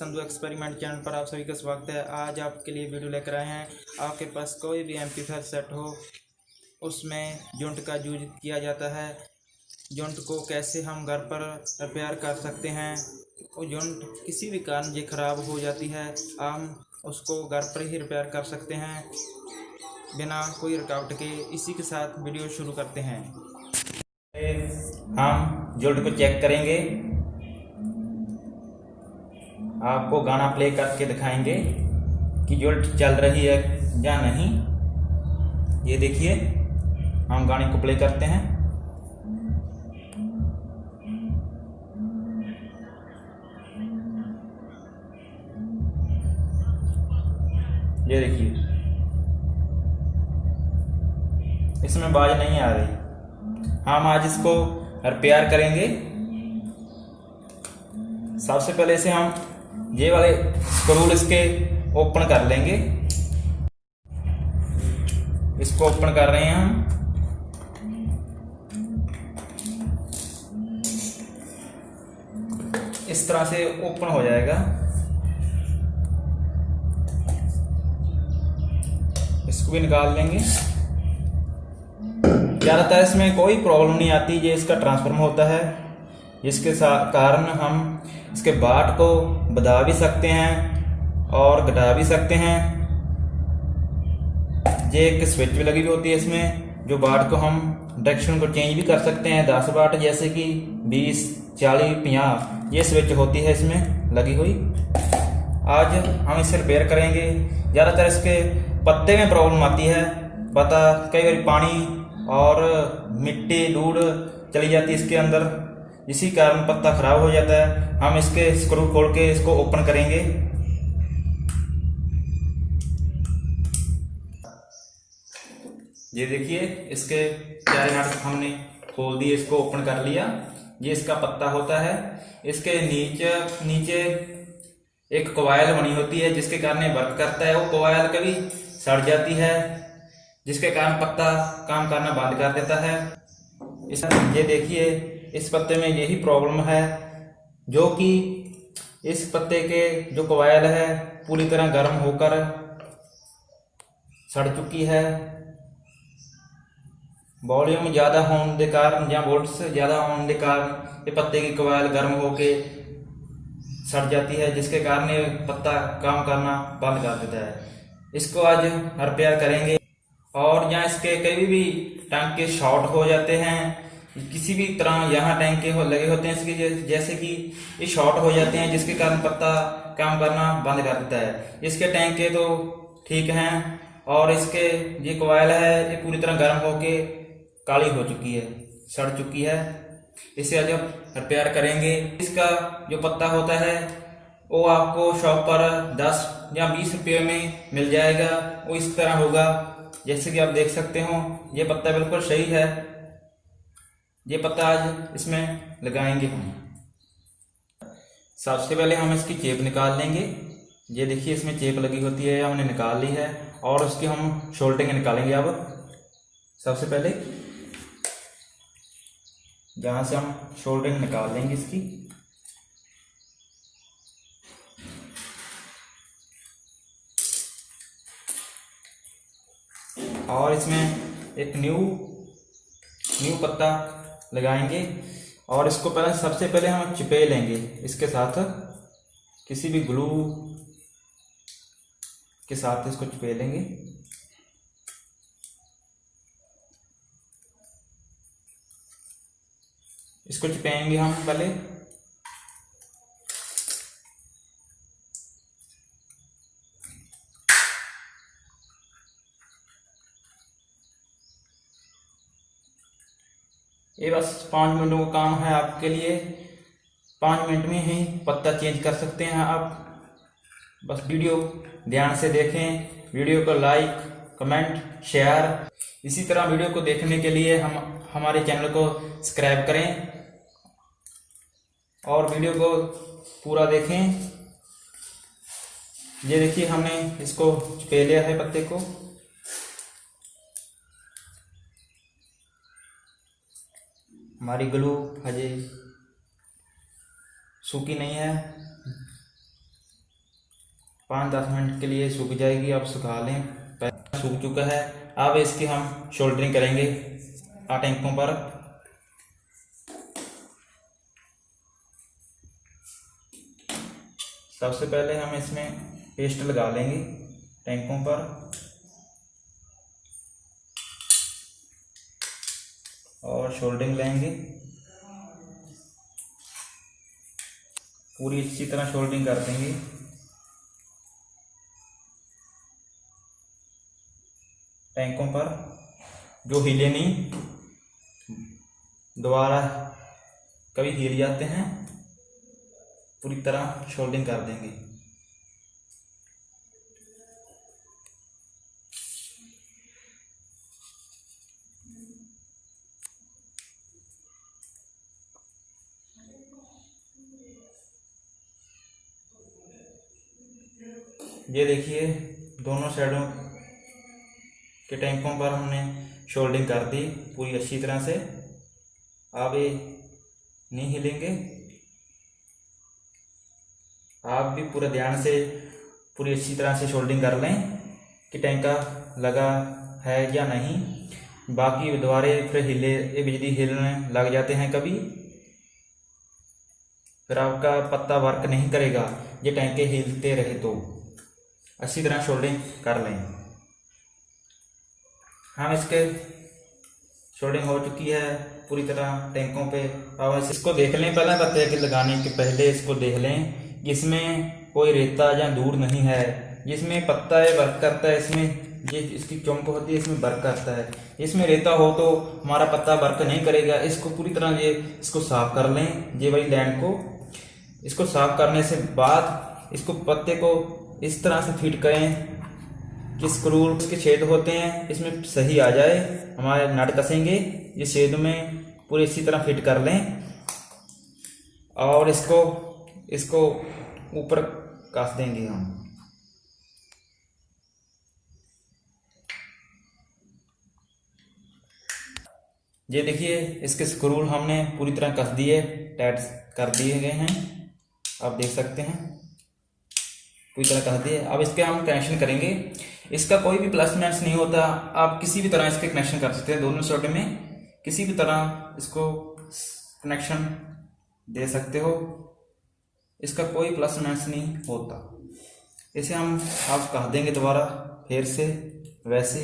Sandhu experiment channel पर आप सभी का स्वागत है। आज आपके लिए वीडियो लेकर आए हैं। आपके पास कोई भी एम्पलीफायर सेट हो, उसमें जॉइंट का यूज किया जाता है। जॉइंट को कैसे हम घर पर रिपेयर कर सकते हैं। वो जॉइंट किसी भी कारण ये ख़राब हो जाती है, हम उसको घर पर ही रिपेयर कर सकते हैं बिना कोई रुकावट के। इसी के साथ वीडियो शुरू करते हैं। हम जॉइंट को चेक करेंगे, आपको गाना प्ले करके दिखाएंगे कि जॉइंट चल रही है या नहीं। ये देखिए, हम गाने को प्ले करते हैं। ये देखिए, इसमें आवाज नहीं आ रही। हम आज इसको रिपेयर करेंगे। सबसे पहले से हम ये वाले स्क्रू इसके ओपन कर लेंगे। इसको ओपन कर रहे हैं हम। इस तरह से ओपन हो जाएगा। इसको भी निकाल लेंगे। ज़्यादातर इसमें कोई प्रॉब्लम नहीं आती। ये इसका ट्रांसफार्मर होता है, जिसके कारण हम इसके वाट को बढ़ा भी सकते हैं और घटा भी सकते हैं। ये एक स्विच भी लगी हुई होती है इसमें, जो वाट को हम डायरेक्शन को चेंज भी कर सकते हैं। 10 वाट जैसे कि 20, 40, 50 ये स्विच होती है इसमें लगी हुई। आज हम इसे रिपेयर करेंगे। ज़्यादातर इसके पत्ते में प्रॉब्लम आती है। पता कई बार पानी और मिट्टी धूड़ चली जाती है इसके अंदर, इसी कारण पत्ता खराब हो जाता है। हम इसके स्क्रू खोल के इसको ओपन करेंगे। ये देखिए, इसके चार नट हमने खोल दिए, इसको ओपन कर लिया। ये इसका पत्ता होता है। इसके नीचे एक कॉइल बनी होती है, जिसके कारण ये वर्क करता है। वो कॉइल कभी सड़ जाती है, जिसके कारण पत्ता काम करना बंद कर देता है। ये देखिए, इस पत्ते में यही प्रॉब्लम है, जो कि इस पत्ते के जो कॉइल है पूरी तरह गर्म होकर सड़ चुकी है। वॉल्यूम ज़्यादा होने के कारण या वोल्ट्स ज़्यादा होने के कारण ये पत्ते की कॉइल गर्म होके सड़ जाती है, जिसके कारण ये पत्ता काम करना बंद कर देता है। इसको आज रिपेयर करेंगे। और यहाँ इसके कभी भी टांके शॉर्ट हो जाते हैं, किसी भी तरह यहाँ टैंके लगे होते हैं इसके, जैसे कि ये शॉर्ट हो जाते हैं, जिसके कारण पत्ता काम करना बंद कर देता है। इसके टैंके तो ठीक हैं, और इसके ये कॉइल है ये पूरी तरह गर्म होके काली हो चुकी है, सड़ चुकी है। इसे आज हम रिपेयर करेंगे। इसका जो पत्ता होता है वो आपको शॉप पर 10 या 20 रुपये में मिल जाएगा। वो इस तरह होगा, जैसे कि आप देख सकते हो। ये पत्ता बिल्कुल सही है। ये पत्ता आज इसमें लगाएंगे हम। सबसे पहले हम इसकी चेप निकाल लेंगे। ये देखिए, इसमें चेप लगी होती है, हमने निकाल ली है, और उसकी हम शोल्डिंग निकालेंगे। अब सबसे पहले जहाँ से हम शोल्डिंग निकाल लेंगे इसकी। और इसमें एक न्यू पत्ता लगाएंगे, और इसको सबसे पहले हम चिपे लेंगे इसके साथ। किसी भी ग्लू के साथ इसको चिपे लेंगे। इसको चिपकाएंगे हम पहले। ये बस 5 मिनटों का काम है आपके लिए। 5 मिनट में ही पत्ता चेंज कर सकते हैं आप। बस वीडियो ध्यान से देखें। वीडियो को लाइक, कमेंट, शेयर। इसी तरह वीडियो को देखने के लिए हमारे चैनल को सब्सक्राइब करें और वीडियो को पूरा देखें। ये देखिए, हमने इसको चिपे लिया है पत्ते को। हमारी ग्लू अजय सूखी नहीं है। 5-10 मिनट के लिए सूख जाएगी। आप सुखा लें, सूख चुका है। अब इसकी हम शोल्डरिंग करेंगे टैंकों पर। सबसे पहले हम इसमें पेस्ट लगा लेंगे टैंकों पर और शोल्डरिंग लेंगे। पूरी अच्छी तरह शोल्डरिंग कर देंगे। टैंकों पर जो हिले नहीं, दोबारा कभी हिल जाते हैं, पूरी तरह शोल्डरिंग कर देंगे। ये देखिए दोनों साइडों के टैंकों पर हमने शोल्डरिंग कर दी पूरी अच्छी तरह से। अब ये नहीं हिलेंगे। आप भी पूरा ध्यान से पूरी अच्छी तरह से शोल्डरिंग कर लें कि टैंका लगा है या नहीं। बाकी दोबारे फिर ये बिजली हिलने लग जाते हैं कभी, फिर आपका पत्ता वर्क नहीं करेगा। ये टैंके हिलते रहे तो अच्छी तरह शोल्डरिंग कर लें। हम इसके शोल्डरिंग हो चुकी है पूरी तरह टैंकों पे। अब इसको देख लें, पहले पत्ते के लगाने के पहले इसको देख लें इसमें कोई रेता या धूड़ नहीं है। जिसमें पत्ता है वर्क करता है, इसमें ये इसकी चुंप होती है, इसमें वर्क करता है। इसमें रेता हो तो हमारा पत्ता वर्क नहीं करेगा। इसको पूरी तरह इसको साफ कर लें। ये वाली लैंड को इसको साफ करने से बाद इसको पत्ते को इस तरह से फिट करें कि स्क्रू के छेद होते हैं इसमें सही आ जाए। हमारे नट कसेंगे, ये छेद में पूरी इसी तरह फिट कर लें और इसको ऊपर कस देंगे हम। ये देखिए इसके स्क्रू हमने पूरी तरह कस दिए, टाइट कर दिए गए हैं, आप देख सकते हैं पूरी तरह कस दिए। अब इसके हम कनेक्शन करेंगे। इसका कोई भी प्लस माइनस नहीं होता, आप किसी भी तरह इसके कनेक्शन कर सकते हैं। दोनों साइड में किसी भी तरह इसको कनेक्शन दे सकते हो, इसका कोई प्लस माइनस नहीं होता। इसे हम आप कह देंगे दोबारा फिर से वैसे।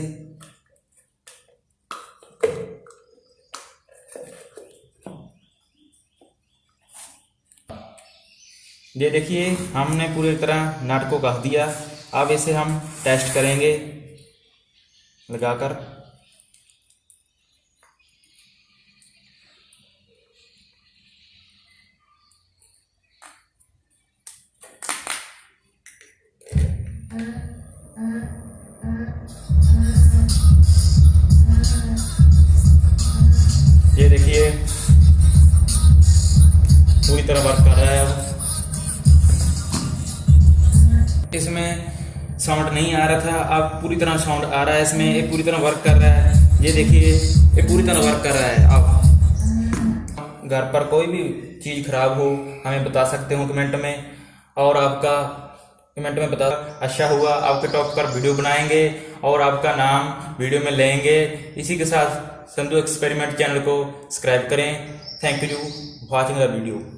ये देखिए हमने पूरी तरह नट को कस दिया। अब इसे हम टेस्ट करेंगे लगाकर। ये देखिए पूरी तरह वर्क कर रहा है। अब इसमें साउंड नहीं आ रहा था, अब पूरी तरह साउंड आ रहा है इसमें। ये पूरी तरह वर्क कर रहा है। ये देखिए ये पूरी तरह वर्क कर रहा है। अब घर पर कोई भी चीज़ खराब हो हमें बता सकते हो कमेंट में, और आपका कमेंट में बता अच्छा हुआ आपके टॉपिक पर वीडियो बनाएंगे और आपका नाम वीडियो में लेंगे। इसी के साथ संधू एक्सपेरिमेंट चैनल को सब्सक्राइब करें। Thank you watching the video.